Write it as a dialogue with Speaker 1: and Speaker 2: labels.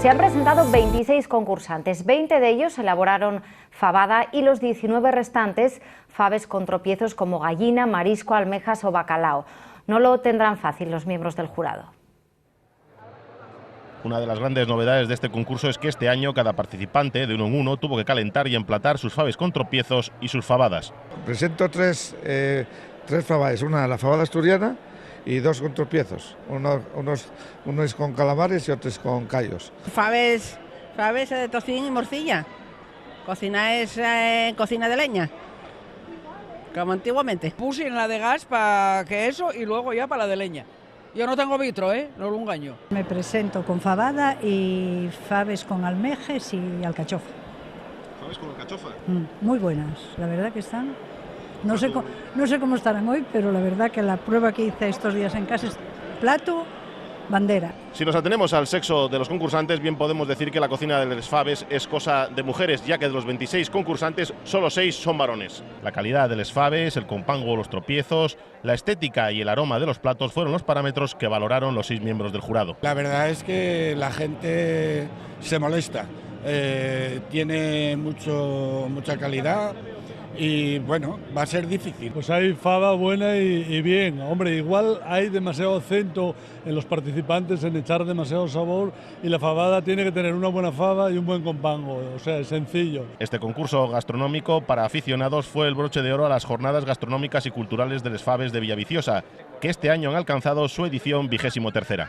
Speaker 1: Se han presentado 26 concursantes, 20 de ellos elaboraron fabada y los 19 restantes faves con tropiezos como gallina, marisco, almejas o bacalao. No lo tendrán fácil los miembros del jurado.
Speaker 2: Una de las grandes novedades de este concurso es que este año cada participante, de uno en uno, tuvo que calentar y emplatar sus faves con tropiezos y sus fabadas.
Speaker 3: Presento tres fabades, una la fabada asturiana y dos con tropiezos. Uno es con calamares y otro es con callos.
Speaker 4: Faves de tocín y morcilla. Cocina es cocina de leña, como antiguamente.
Speaker 5: Puse en la de gas para que eso y luego ya para la de leña. Yo no tengo vitro, no lo engaño.
Speaker 6: Me presento con fabada y faves con almejes y alcachofa.
Speaker 2: ¿Faves con alcachofa?
Speaker 6: Muy buenas, la verdad que están. No sé cómo estarán hoy, pero la verdad que la prueba que hice estos días en casa es plato, bandera.
Speaker 2: Si nos atenemos al sexo de los concursantes, bien podemos decir que la cocina de les faves es cosa de mujeres, ya que de los 26 concursantes, solo 6 son varones. La calidad de les faves, el compango, los tropiezos, la estética y el aroma de los platos fueron los parámetros que valoraron los 6 miembros del jurado.
Speaker 7: La verdad es que la gente se molesta, tiene mucha calidad. Y bueno, va a ser difícil.
Speaker 8: Pues hay fava buena y bien. Hombre, igual hay demasiado acento en los participantes en echar demasiado sabor y la fabada tiene que tener una buena fava y un buen compango, o sea, es sencillo.
Speaker 2: Este concurso gastronómico para aficionados fue el broche de oro a las jornadas gastronómicas y culturales de les faves de Villaviciosa, que este año han alcanzado su edición 23ª.